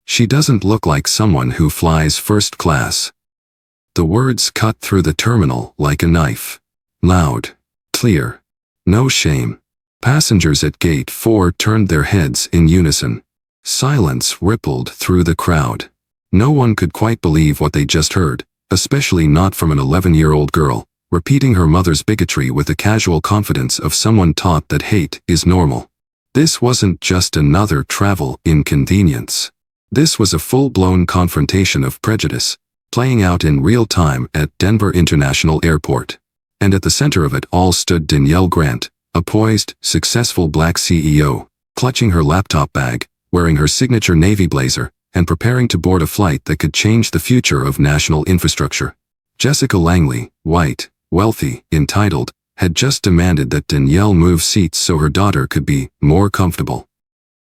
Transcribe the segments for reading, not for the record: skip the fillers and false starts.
She doesn't look like someone who flies first class. The words cut through the terminal like a knife. Loud. Clear. No shame. Passengers at Gate 4 turned their heads in unison. Silence rippled through the crowd. No one could quite believe what they just heard, especially not from an 11-year-old girl, repeating her mother's bigotry with the casual confidence of someone taught that hate is normal. This wasn't just another travel inconvenience. This was a full-blown confrontation of prejudice, playing out in real time at Denver International Airport. And at the center of it all stood Danielle Grant, a poised, successful black CEO, clutching her laptop bag, wearing her signature navy blazer, and preparing to board a flight that could change the future of national infrastructure. Jessica Langley, white, wealthy, entitled, had just demanded that Danielle move seats so her daughter could be more comfortable.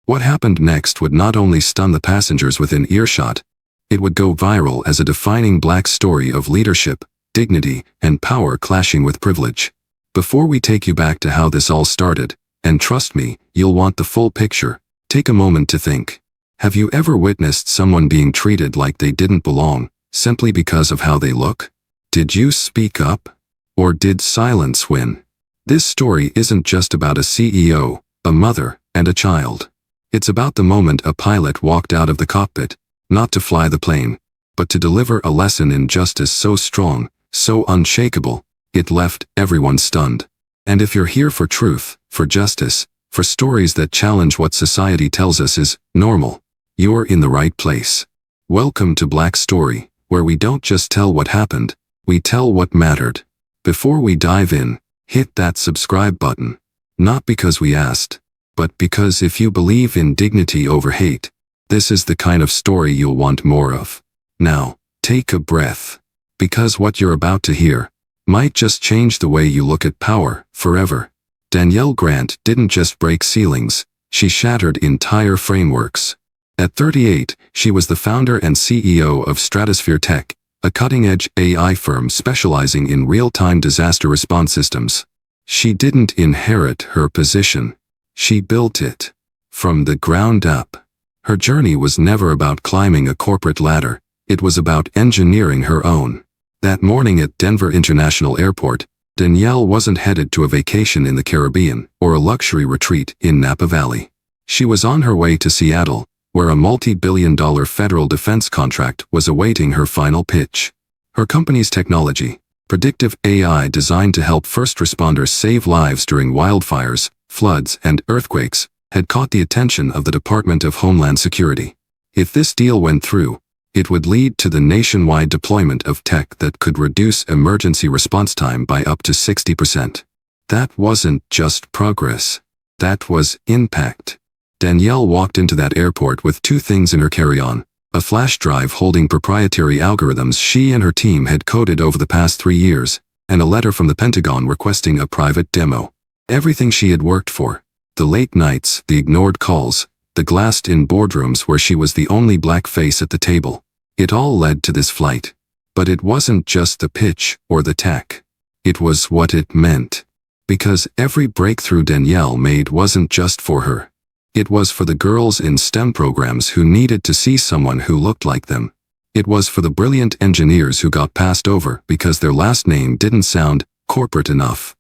What happened next would not only stun the passengers within earshot, it would go viral as a defining black story of leadership, dignity, and power clashing with privilege. Before we take you back to how this all started, and trust me, you'll want the full picture, take a moment to think. Have you ever witnessed someone being treated like they didn't belong, simply because of how they look? Did you speak up? Or did silence win? This story isn't just about a CEO, a mother, and a child. It's about the moment a pilot walked out of the cockpit, not to fly the plane, but to deliver a lesson in justice so strong, so unshakable, it left everyone stunned. And if you're here for truth, for justice, for stories that challenge what society tells us is normal, you're in the right place. Welcome to Black Story, where we don't just tell what happened, we tell what mattered. Before we dive in, hit that subscribe button. Not because we asked, but because if you believe in dignity over hate, this is the kind of story you'll want more of. Now, take a breath. Because what you're about to hear might just change the way you look at power forever. Danielle Grant didn't just break ceilings, she shattered entire frameworks. At 38, she was the founder and CEO of Stratosphere Tech, a cutting-edge AI firm specializing in real-time disaster response systems. She didn't inherit her position. She built it. From the ground up. Her journey was never about climbing a corporate ladder, it was about engineering her own. That morning at Denver International Airport, Danielle wasn't headed to a vacation in the Caribbean or a luxury retreat in Napa Valley. She was on her way to Seattle, where a multi-billion-dollar federal defense contract was awaiting her final pitch. Her company's technology, predictive AI designed to help first responders save lives during wildfires, floods, and earthquakes, had caught the attention of the Department of Homeland Security. If this deal went through, it would lead to the nationwide deployment of tech that could reduce emergency response time by up to 60%. That wasn't just progress. That was impact. Danielle walked into that airport with two things in her carry-on: a flash drive holding proprietary algorithms she and her team had coded over the past 3 years, and a letter from the Pentagon requesting a private demo. Everything she had worked for. The late nights, the ignored calls, the glassed-in boardrooms where she was the only black face at the table. It all led to this flight. But it wasn't just the pitch or the tech. It was what it meant. Because every breakthrough Danielle made wasn't just for her. It was for the girls in STEM programs who needed to see someone who looked like them. It was for the brilliant engineers who got passed over because their last name didn't sound corporate enough.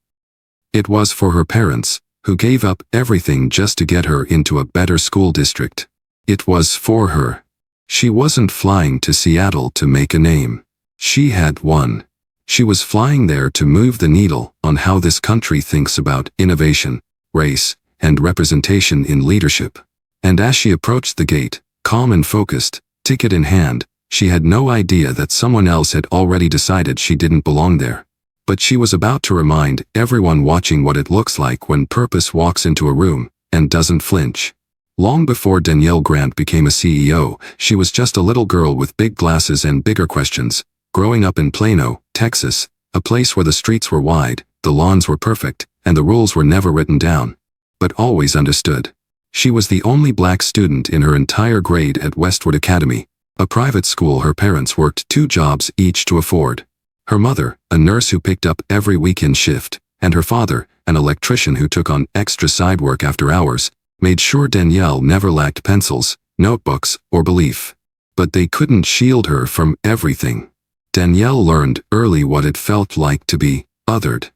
It was for her parents, who gave up everything just to get her into a better school district. It was for her. She wasn't flying to Seattle to make a name. She had one. She was flying there to move the needle on how this country thinks about innovation, race, and representation in leadership. And as she approached the gate, calm and focused, ticket in hand, she had no idea that someone else had already decided she didn't belong there. But she was about to remind everyone watching what it looks like when purpose walks into a room and doesn't flinch. Long before Danielle Grant became a CEO, she was just a little girl with big glasses and bigger questions, growing up in Plano, Texas, a place where the streets were wide, the lawns were perfect, and the rules were never written down, but always understood. She was the only black student in her entire grade at Westwood Academy, a private school her parents worked 2 jobs each to afford. Her mother, a nurse who picked up every weekend shift, and her father, an electrician who took on extra side work after hours, made sure Danielle never lacked pencils, notebooks, or belief. But they couldn't shield her from everything. Danielle learned early what it felt like to be othered.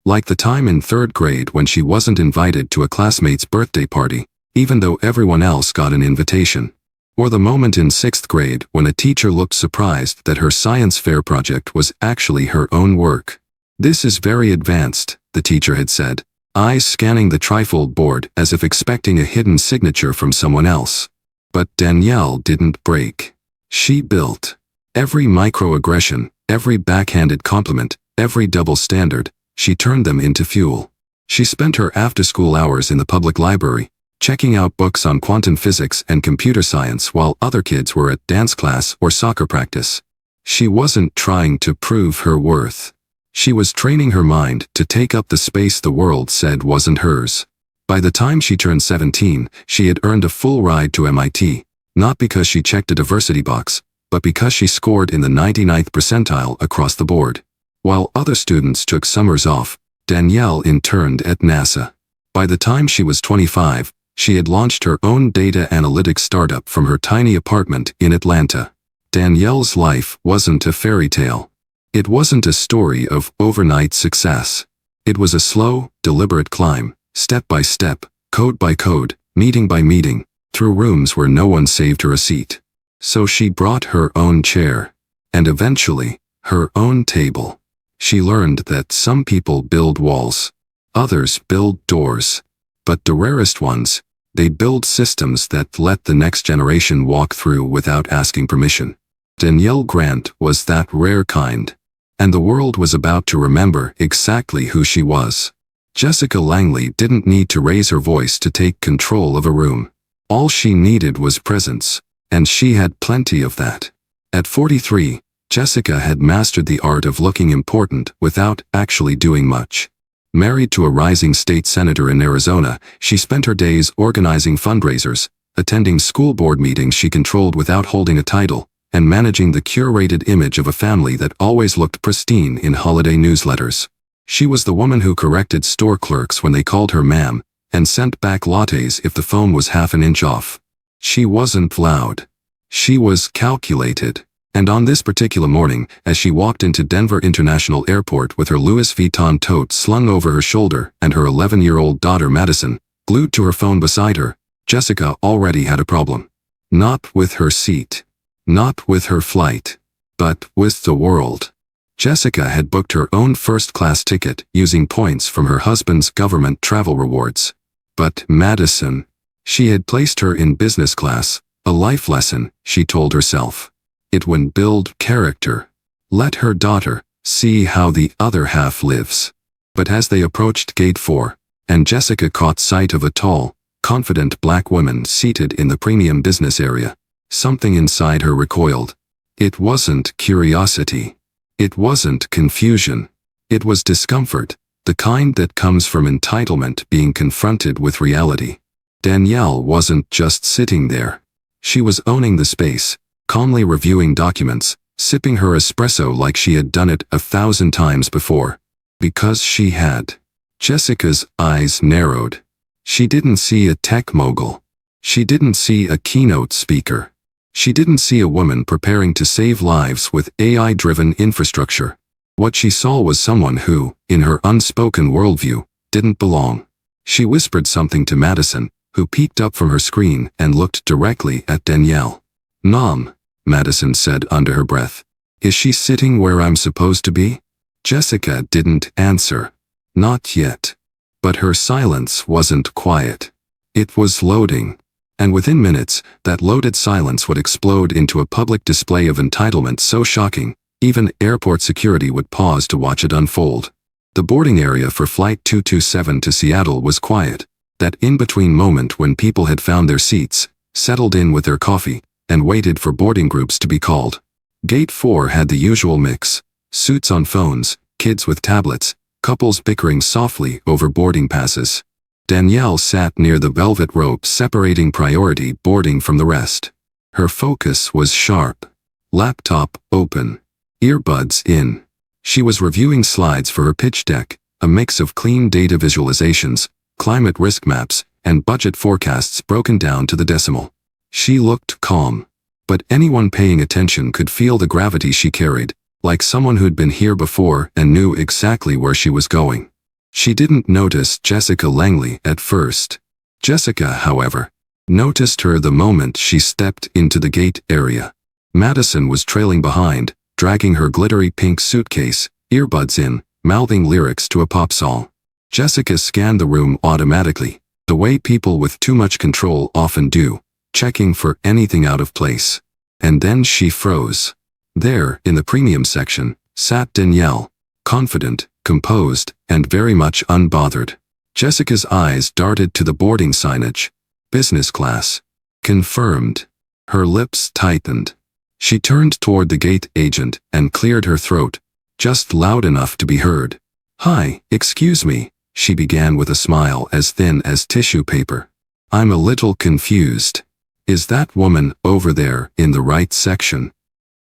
Like the time in 3rd grade when she wasn't invited to a classmate's birthday party, even though everyone else got an invitation. Or the moment in 6th grade when a teacher looked surprised that her science fair project was actually her own work. "This is very advanced," the teacher had said, eyes scanning the trifold board as if expecting a hidden signature from someone else. But Danielle didn't break. She built. Every microaggression, every backhanded compliment, every double standard, she turned them into fuel. She spent her after-school hours in the public library, checking out books on quantum physics and computer science while other kids were at dance class or soccer practice. She wasn't trying to prove her worth. She was training her mind to take up the space the world said wasn't hers. By the time she turned 17, she had earned a full ride to MIT, not because she checked a diversity box, but because she scored in the 99th percentile across the board. While other students took summers off, Danielle interned at NASA. By the time she was 25, she had launched her own data analytics startup from her tiny apartment in Atlanta. Danielle's life wasn't a fairy tale. It wasn't a story of overnight success. It was a slow, deliberate climb, step by step, code by code, meeting by meeting, through rooms where no one saved her a seat. So she brought her own chair, and eventually, her own table. She learned that some people build walls, others build doors, but the rarest ones, they build systems that let the next generation walk through without asking permission. Danielle Grant was that rare kind, and the world was about to remember exactly who she was. Jessica Langley didn't need to raise her voice to take control of a room. All she needed was presence, and she had plenty of that. At 43, Jessica had mastered the art of looking important without actually doing much. Married to a rising state senator in Arizona, she spent her days organizing fundraisers, attending school board meetings she controlled without holding a title, and managing the curated image of a family that always looked pristine in holiday newsletters. She was the woman who corrected store clerks when they called her ma'am, and sent back lattes if the phone was half an inch off. She wasn't loud. She was calculated. And on this particular morning, as she walked into Denver International Airport with her Louis Vuitton tote slung over her shoulder and her 11-year-old daughter Madison glued to her phone beside her, Jessica already had a problem. Not with her seat. Not with her flight. But with the world. Jessica had booked her own first-class ticket using points from her husband's government travel rewards. But Madison, she had placed her in business class, a life lesson, she told herself. It would build character. Let her daughter see how the other half lives. But as they approached Gate 4, and Jessica caught sight of a tall, confident black woman seated in the premium business area, something inside her recoiled. It wasn't curiosity. It wasn't confusion. It was discomfort, the kind that comes from entitlement being confronted with reality. Danielle wasn't just sitting there. She was owning the space, calmly reviewing documents, sipping her espresso like she had done it 1,000 times before. Because she had. Jessica's eyes narrowed. She didn't see a tech mogul. She didn't see a keynote speaker. She didn't see a woman preparing to save lives with AI-driven infrastructure. What she saw was someone who, in her unspoken worldview, didn't belong. She whispered something to Madison, who peeked up from her screen and looked directly at Danielle. "Mom," Madison said under her breath. "Is she sitting where I'm supposed to be?" Jessica didn't answer. Not yet. But her silence wasn't quiet. It was loading. And within minutes, that loaded silence would explode into a public display of entitlement so shocking, even airport security would pause to watch it unfold. The boarding area for Flight 227 to Seattle was quiet, that in-between moment when people had found their seats, settled in with their coffee, and waited for boarding groups to be called. Gate 4 had the usual mix: suits on phones, kids with tablets, couples bickering softly over boarding passes. Danielle sat near the velvet rope separating priority boarding from the rest. Her focus was sharp. Laptop open. Earbuds in. She was reviewing slides for her pitch deck, a mix of clean data visualizations, climate risk maps, and budget forecasts broken down to the decimal. She looked calm, but anyone paying attention could feel the gravity she carried, like someone who'd been here before and knew exactly where she was going. She didn't notice Jessica Langley at first. Jessica, however, noticed her the moment she stepped into the gate area. Madison was trailing behind, dragging her glittery pink suitcase, earbuds in, mouthing lyrics to a pop song. Jessica scanned the room automatically, the way people with too much control often do, checking for anything out of place. And then she froze. There, in the premium section, sat Danielle, confident, composed, and very much unbothered. Jessica's eyes darted to the boarding signage. Business class. Confirmed. Her lips tightened. She turned toward the gate agent and cleared her throat, just loud enough to be heard. "Hi, excuse me," she began with a smile as thin as tissue paper. "I'm a little confused. Is that woman over there in the right section?"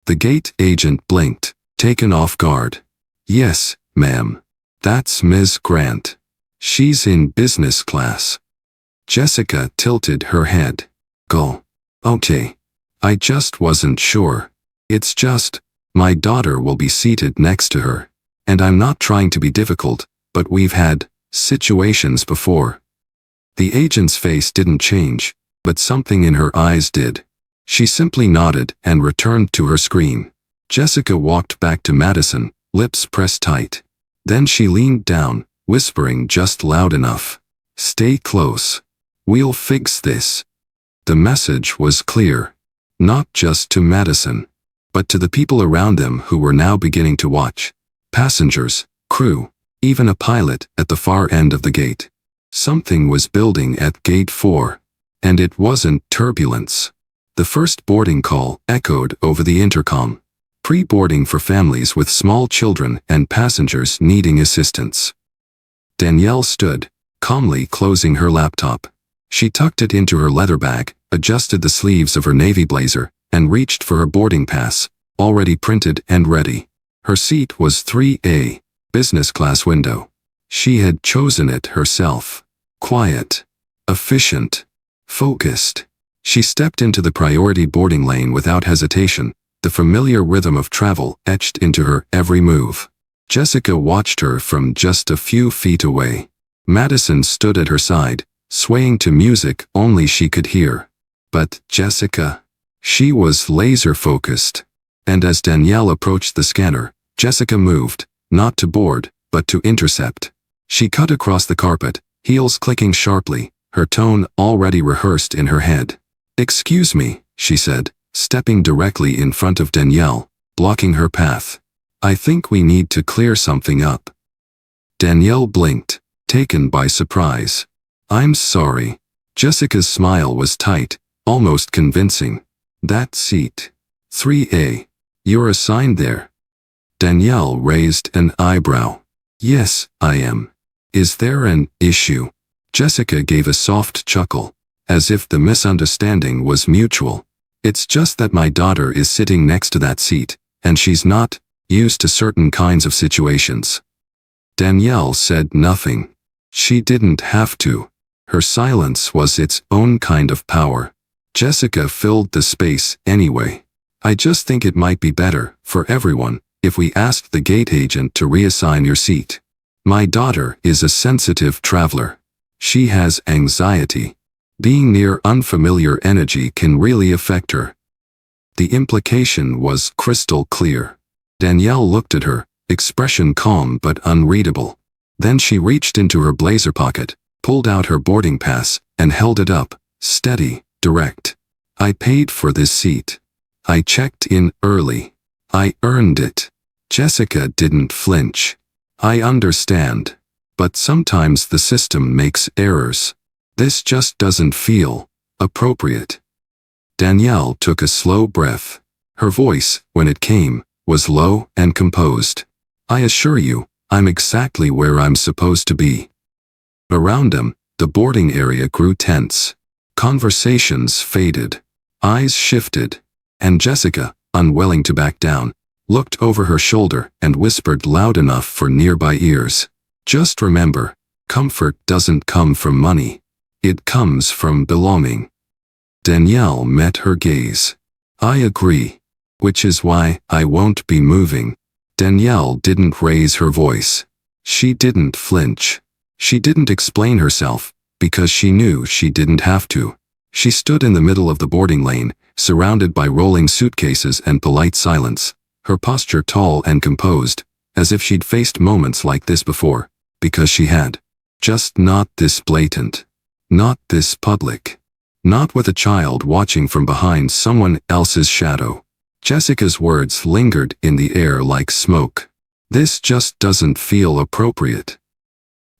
The gate agent blinked, taken off guard. "Yes, ma'am. That's Ms. Grant. She's in business class." Jessica tilted her head. "Go. Okay. I just wasn't sure. It's just, my daughter will be seated next to her. And I'm not trying to be difficult, but we've had situations before." The agent's face didn't change, but something in her eyes did. She simply nodded and returned to her screen. Jessica walked back to Madison, lips pressed tight. Then she leaned down, whispering just loud enough. "Stay close. We'll fix this." The message was clear. Not just to Madison, but to the people around them who were now beginning to watch. Passengers, crew, even a pilot at the far end of the gate. Something was building at Gate 4. And it wasn't turbulence. The first boarding call echoed over the intercom. Pre-boarding for families with small children and passengers needing assistance. Danielle stood, calmly closing her laptop. She tucked it into her leather bag, adjusted the sleeves of her navy blazer, and reached for her boarding pass, already printed and ready. Her seat was 3A, business class window. She had chosen it herself. Quiet. Efficient. Focused. She stepped into the priority boarding lane without hesitation, the familiar rhythm of travel etched into her every move. Jessica watched her from just a few feet away. Madison stood at her side, swaying to music only she could hear. But Jessica? She was laser-focused. And as Danielle approached the scanner, Jessica moved, not to board, but to intercept. She cut across the carpet, heels clicking sharply, her tone already rehearsed in her head. "Excuse me," she said, stepping directly in front of Danielle, blocking her path. "I think we need to clear something up." Danielle blinked, taken by surprise. "I'm sorry." Jessica's smile was tight, almost convincing. "That seat. 3A. You're assigned there." Danielle raised an eyebrow. "Yes, I am. Is there an issue?" Jessica gave a soft chuckle, as if the misunderstanding was mutual. "It's just that my daughter is sitting next to that seat, and she's not used to certain kinds of situations." Danielle said nothing. She didn't have to. Her silence was its own kind of power. Jessica filled the space anyway. "I just think it might be better, for everyone, if we asked the gate agent to reassign your seat. My daughter is a sensitive traveler. She has anxiety. Being near unfamiliar energy can really affect her." The implication was crystal clear. Danielle looked at her, expression calm but unreadable. Then she reached into her blazer pocket, pulled out her boarding pass, and held it up, steady, direct. "I paid for this seat. I checked in early. I earned it." Jessica didn't flinch. "I understand. But sometimes the system makes errors. This just doesn't feel appropriate." Danielle took a slow breath. Her voice, when it came, was low and composed. "I assure you, I'm exactly where I'm supposed to be." Around them, the boarding area grew tense. Conversations faded. Eyes shifted. And Jessica, unwilling to back down, looked over her shoulder and whispered loud enough for nearby ears. Just remember, comfort doesn't come from money. It comes from belonging. Danielle met her gaze. I agree. Which is why I won't be moving. Danielle didn't raise her voice. She didn't flinch. She didn't explain herself, because she knew she didn't have to. She stood in the middle of the boarding lane, surrounded by rolling suitcases and polite silence, her posture tall and composed, as if she'd faced moments like this before, because she had. Just not this blatant. Not this public. Not with a child watching from behind someone else's shadow. Jessica's words lingered in the air like smoke. This just doesn't feel appropriate.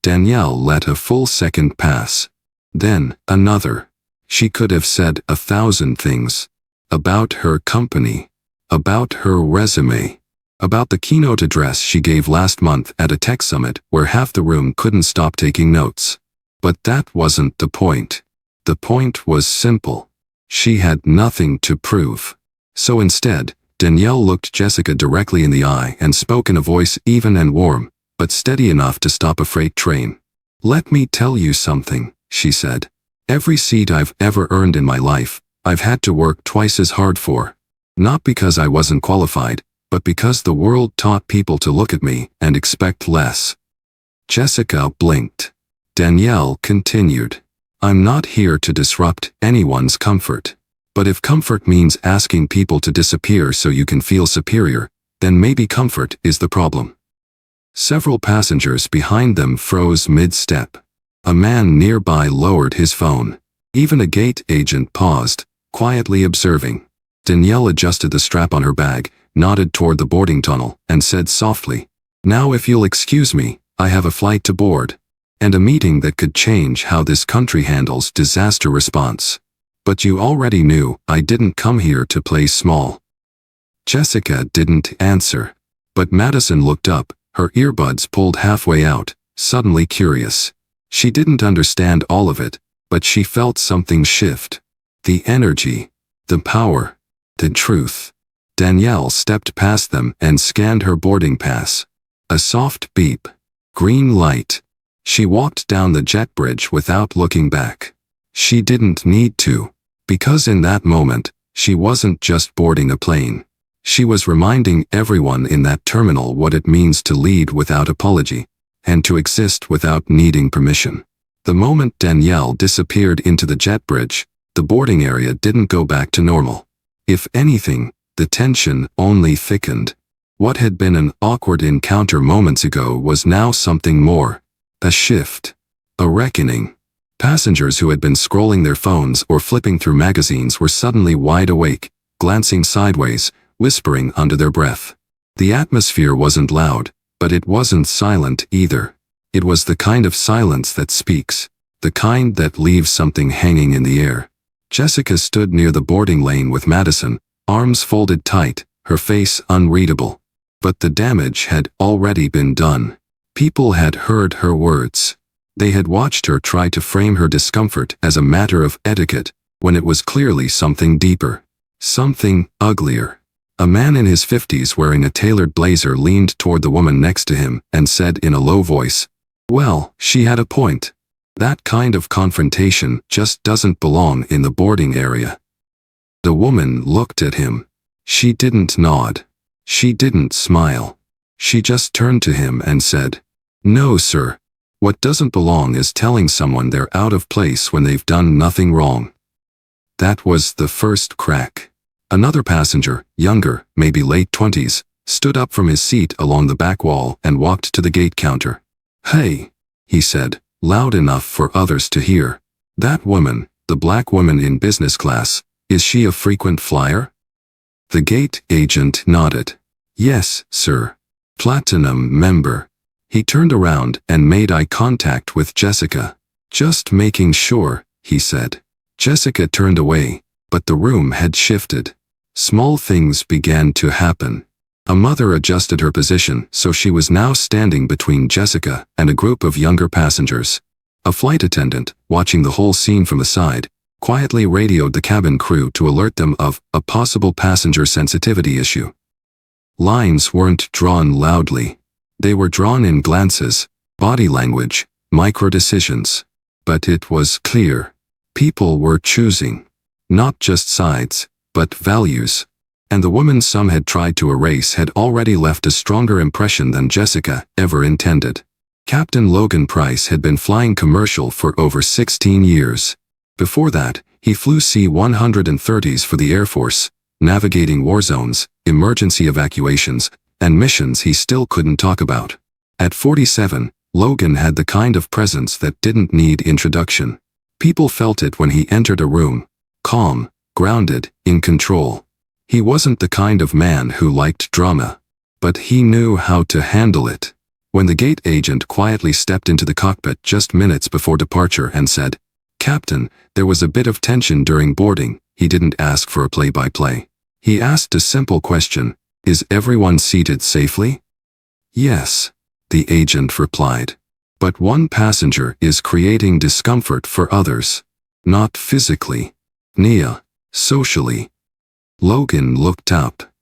Danielle let a full second pass. Then, another. She could have said 1,000 things. About her company. About her resume. About the keynote address she gave last month at a tech summit where half the room couldn't stop taking notes. But that wasn't the point. The point was simple. She had nothing to prove. So instead, Danielle looked Jessica directly in the eye and spoke in a voice even and warm, but steady enough to stop a freight train. Let me tell you something, she said. Every seat I've ever earned in my life, I've had to work twice as hard for. Not because I wasn't qualified, but because the world taught people to look at me and expect less. Jessica blinked. Danielle continued. I'm not here to disrupt anyone's comfort. But if comfort means asking people to disappear so you can feel superior, then maybe comfort is the problem. Several passengers behind them froze mid-step. A man nearby lowered his phone. Even a gate agent paused, quietly observing. Danielle adjusted the strap on her bag, nodded toward the boarding tunnel, and said softly, Now if you'll excuse me, I have a flight to board. And a meeting that could change how this country handles disaster response. But you already knew I didn't come here to play small. Jessica didn't answer. But Madison looked up, her earbuds pulled halfway out, suddenly curious. She didn't understand all of it, but she felt something shift. The energy, the power, the truth. Danielle stepped past them and scanned her boarding pass. A soft beep. Green light. She walked down the jet bridge without looking back. She didn't need to. Because in that moment, she wasn't just boarding a plane. She was reminding everyone in that terminal what it means to lead without apology, and to exist without needing permission. The moment Danielle disappeared into the jet bridge, the boarding area didn't go back to normal. If anything, the tension only thickened. What had been an awkward encounter moments ago was now something more. A shift. A reckoning. Passengers who had been scrolling their phones or flipping through magazines were suddenly wide awake, glancing sideways, whispering under their breath. The atmosphere wasn't loud, but it wasn't silent either. It was the kind of silence that speaks, the kind that leaves something hanging in the air. Jessica stood near the boarding lane with Madison, arms folded tight, her face unreadable. But the damage had already been done. People had heard her words. They had watched her try to frame her discomfort as a matter of etiquette, when it was clearly something deeper. Something uglier. A man in his 50s wearing a tailored blazer leaned toward the woman next to him and said in a low voice, Well, she had a point. That kind of confrontation just doesn't belong in the boarding area. The woman looked at him. She didn't nod. She didn't smile. She just turned to him and said, No, sir. What doesn't belong is telling someone they're out of place when they've done nothing wrong. That was the first crack. Another passenger, younger, maybe late 20s, stood up from his seat along the back wall and walked to the gate counter. Hey, he said, loud enough for others to hear. That woman, the black woman in business class, is she a frequent flyer? The gate agent nodded. Yes, sir. Platinum member. He turned around and made eye contact with Jessica. Just making sure, he said. Jessica turned away, but the room had shifted. Small things began to happen. A mother adjusted her position so she was now standing between Jessica and a group of younger passengers. A flight attendant, watching the whole scene from the side, quietly radioed the cabin crew to alert them of a possible passenger sensitivity issue. Lines weren't drawn loudly. They were drawn in glances, body language, micro-decisions. But it was clear. People were choosing. Not just sides, but values. And the woman some had tried to erase had already left a stronger impression than Jessica ever intended. Captain Logan Price had been flying commercial for over 16 years. Before that, he flew C-130s for the Air Force, navigating war zones, emergency evacuations, and missions he still couldn't talk about. At 47, Logan had the kind of presence that didn't need introduction. People felt it when he entered a room. Calm, grounded, in control. He wasn't the kind of man who liked drama. But he knew how to handle it. When the gate agent quietly stepped into the cockpit just minutes before departure and said, "Captain, there was a bit of tension during boarding," he didn't ask for a play-by-play. He asked a simple question: "Is everyone seated safely?" "Yes," the agent replied. "But one passenger is creating discomfort for others. Not physically. Nia, socially." Logan looked up.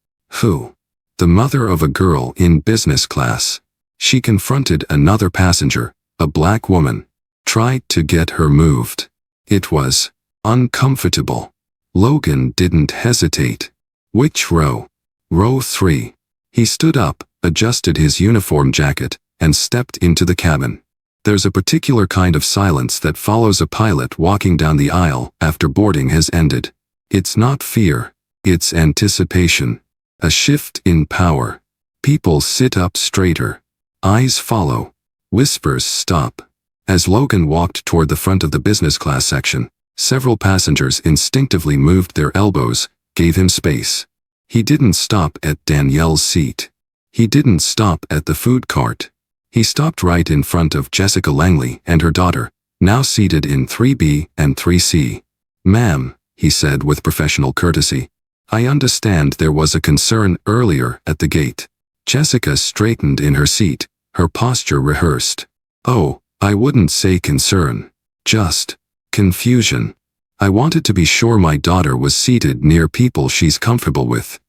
Who? The mother of a girl in business class. She confronted another passenger, a black woman. Tried to get her moved. It was uncomfortable. Logan didn't hesitate. "Which row?" "Row 3. He stood up, adjusted his uniform jacket, and stepped into the cabin. There's a particular kind of silence that follows a pilot walking down the aisle after boarding has ended. It's not fear. It's anticipation. A shift in power. People sit up straighter. Eyes follow. Whispers stop. As Logan walked toward the front of the business class section, several passengers instinctively moved their elbows, gave him space. He didn't stop at Danielle's seat. He didn't stop at the food cart. He stopped right in front of Jessica Langley and her daughter, now seated in 3B and 3C. "Ma'am," he said with professional courtesy, "I understand there was a concern earlier at the gate." Jessica straightened in her seat, her posture rehearsed. "Oh, I wouldn't say concern. Just confusion. I wanted to be sure my daughter was seated near people she's comfortable with."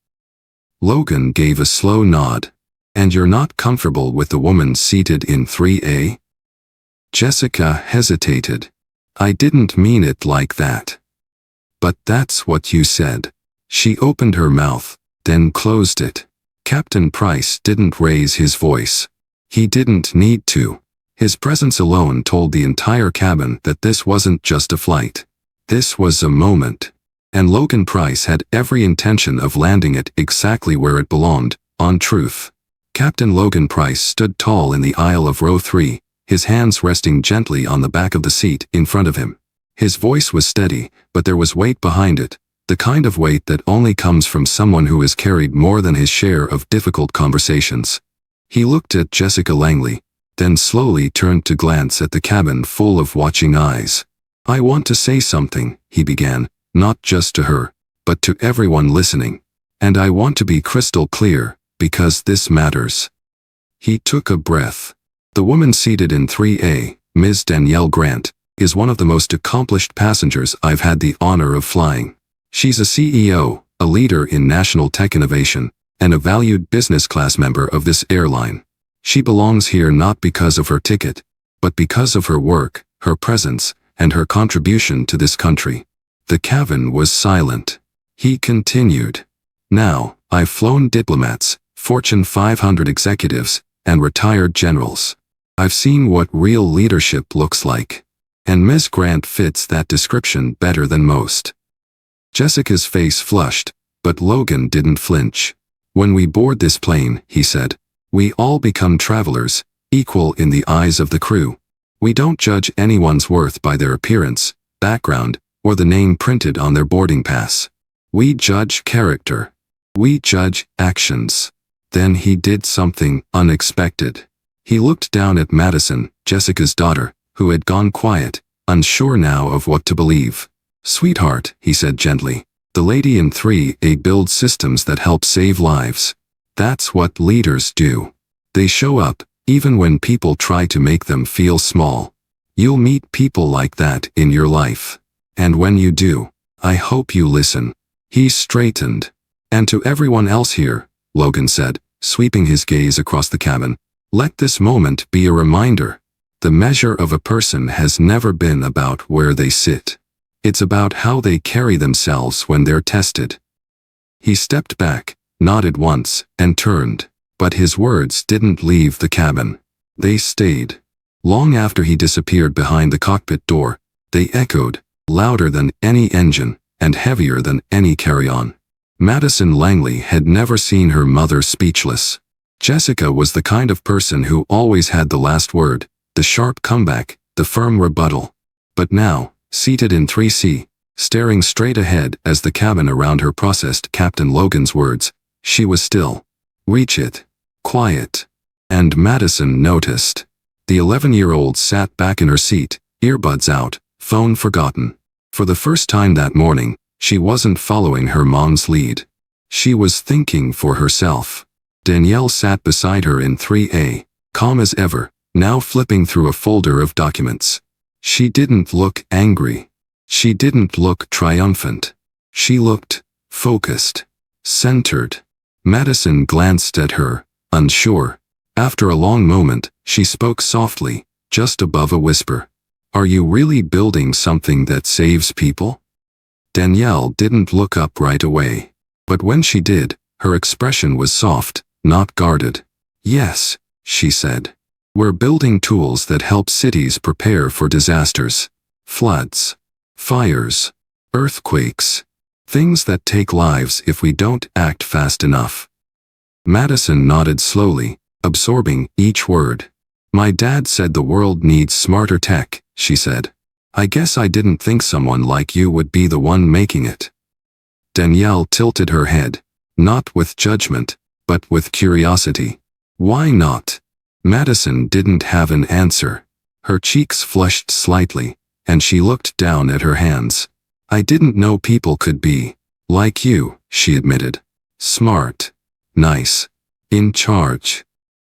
Logan gave a slow nod. "And you're not comfortable with the woman seated in 3A?" Jessica hesitated. "I didn't mean it like that." "But that's what you said." She opened her mouth, then closed it. Captain Price didn't raise his voice. He didn't need to. His presence alone told the entire cabin that this wasn't just a flight. This was a moment. And Logan Price had every intention of landing it exactly where it belonged, on truth. Captain Logan Price stood tall in the aisle of row 3, his hands resting gently on the back of the seat in front of him. His voice was steady, but there was weight behind it, the kind of weight that only comes from someone who has carried more than his share of difficult conversations. He looked at Jessica Langley, then slowly turned to glance at the cabin full of watching eyes. "I want to say something," he began, "not just to her, but to everyone listening. And I want to be crystal clear, because this matters." He took a breath. "The woman seated in 3A, Ms. Danielle Grant, is one of the most accomplished passengers I've had the honor of flying. She's a CEO, a leader in national tech innovation, and a valued business class member of this airline. She belongs here not because of her ticket, but because of her work, her presence, and her contribution to this country." The cabin was silent. He continued. "Now, I've flown diplomats, Fortune 500 executives, and retired generals. I've seen what real leadership looks like. And Ms. Grant fits that description better than most." Jessica's face flushed, but Logan didn't flinch. "When we board this plane," he said, "we all become travelers, equal in the eyes of the crew. We don't judge anyone's worth by their appearance, background, or the name printed on their boarding pass. We judge character. We judge actions." Then he did something unexpected. He looked down at Madison, Jessica's daughter, who had gone quiet, unsure now of what to believe. "Sweetheart," he said gently, "the lady in 3A builds systems that help save lives. That's what leaders do. They show up, even when people try to make them feel small. You'll meet people like that in your life. And when you do, I hope you listen." He straightened. "And to everyone else here," Logan said, sweeping his gaze across the cabin, Let this moment be a reminder. The measure of a person has never been about where they sit. It's about how they carry themselves when they're tested. He stepped back, nodded once, and turned. But his words didn't leave the cabin. They stayed. Long after he disappeared behind the cockpit door, they echoed, louder than any engine, and heavier than any carry-on. Madison Langley had never seen her mother speechless. Jessica was the kind of person who always had the last word, the sharp comeback, the firm rebuttal. But now, seated in 3C, staring straight ahead as the cabin around her processed Captain Logan's words, she was still. Reach it. Quiet. And Madison noticed. The 11-year-old sat back in her seat, earbuds out, phone forgotten. For the first time that morning, she wasn't following her mom's lead. She was thinking for herself. Danielle sat beside her in 3A, calm as ever, now flipping through a folder of documents. She didn't look angry. She didn't look triumphant. She looked focused, centered. Madison glanced at her, unsure. After a long moment, she spoke softly, just above a whisper. Are you really building something that saves people? Danielle didn't look up right away. But when she did, her expression was soft, not guarded. Yes, she said. We're building tools that help cities prepare for disasters. Floods. Fires. Earthquakes. Things that take lives if we don't act fast enough. Madison nodded slowly, absorbing each word. My dad said the world needs smarter tech, she said. I guess I didn't think someone like you would be the one making it. Danielle tilted her head, not with judgment, but with curiosity. Why not? Madison didn't have an answer. Her cheeks flushed slightly, and she looked down at her hands. I didn't know people could be like you, she admitted. Smart. Nice. In charge.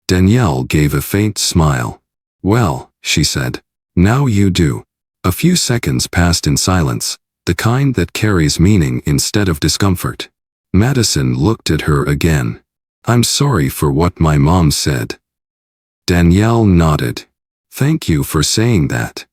Danielle gave a faint smile. Well, she said. Now you do. A few seconds passed in silence, the kind that carries meaning instead of discomfort. Madison looked at her again. I'm sorry for what my mom said. Danielle nodded. Thank you for saying that.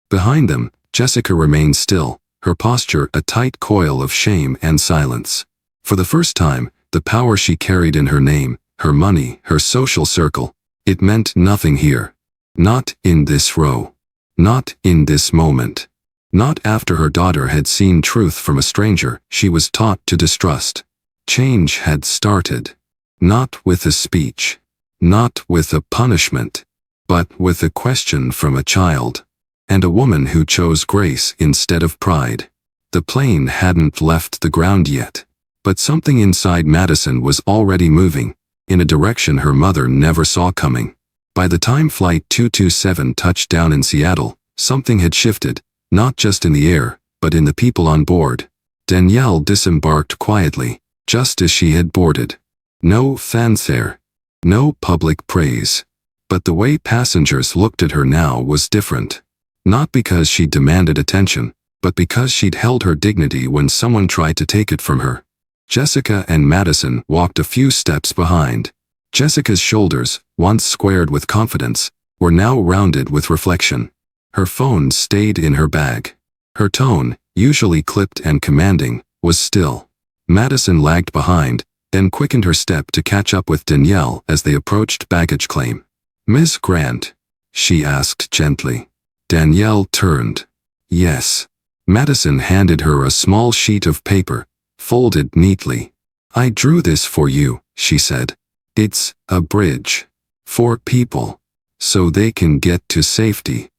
Behind them, Jessica remained still, her posture a tight coil of shame and silence. For the first time, the power she carried in her name, her money, her social circle, it meant nothing here. Not in this row. Not in this moment. Not after her daughter had seen truth from a stranger she was taught to distrust. Change had started. Not with a speech. Not with a punishment. But with a question from a child. And a woman who chose grace instead of pride. The plane hadn't left the ground yet. But something inside Madison was already moving, in a direction her mother never saw coming. By the time Flight 227 touched down in Seattle, something had shifted, not just in the air, but in the people on board. Danielle disembarked quietly, just as she had boarded. No fanfare. No public praise. But the way passengers looked at her now was different. Not because she demanded attention, but because she'd held her dignity when someone tried to take it from her. Jessica and Madison walked a few steps behind. Jessica's shoulders, once squared with confidence, were now rounded with reflection. Her phone stayed in her bag. Her tone, usually clipped and commanding, was still. Madison lagged behind, then quickened her step to catch up with Danielle as they approached baggage claim. Miss Grant? She asked gently. Danielle turned. Yes. Madison handed her a small sheet of paper, folded neatly. I drew this for you, she said. It's a bridge. For people. So they can get to safety.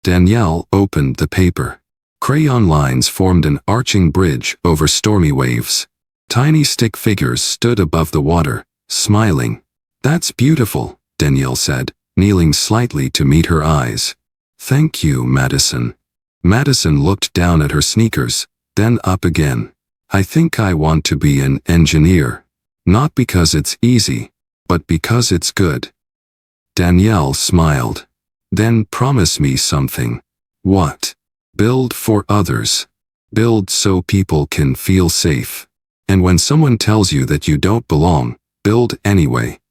Danielle opened the paper. Crayon lines formed an arching bridge over stormy waves. Tiny stick figures stood above the water, smiling. That's beautiful, Danielle said, kneeling slightly to meet her eyes. Thank you, Madison. Madison looked down at her sneakers, then up again. I think I want to be an engineer. Not because it's easy, but because it's good. Danielle smiled. Then promise me something. What? Build for others. Build so people can feel safe. And when someone tells you that you don't belong, build anyway.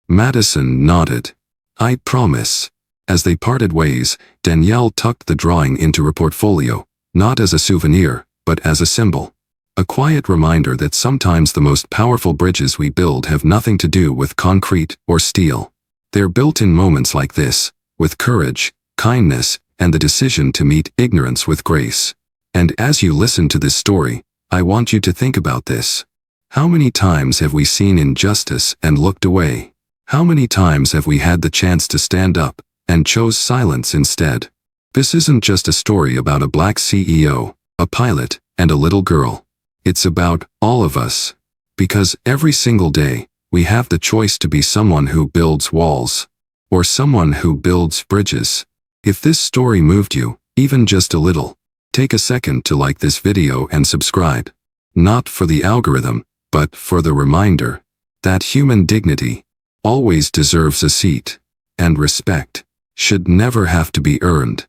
Madison nodded. I promise. As they parted ways, Danielle tucked the drawing into her portfolio, not as a souvenir, but as a symbol. A quiet reminder that sometimes the most powerful bridges we build have nothing to do with concrete or steel. They're built in moments like this, with courage, kindness, and the decision to meet ignorance with grace. And as you listen to this story, I want you to think about this. How many times have we seen injustice and looked away? How many times have we had the chance to stand up and chose silence instead? This isn't just a story about a black CEO, a pilot, and a little girl. It's about all of us. Because every single day, we have the choice to be someone who builds walls, or someone who builds bridges. If this story moved you, even just a little, take a second to like this video and subscribe. Not for the algorithm, but for the reminder that human dignity always deserves a seat, and respect should never have to be earned.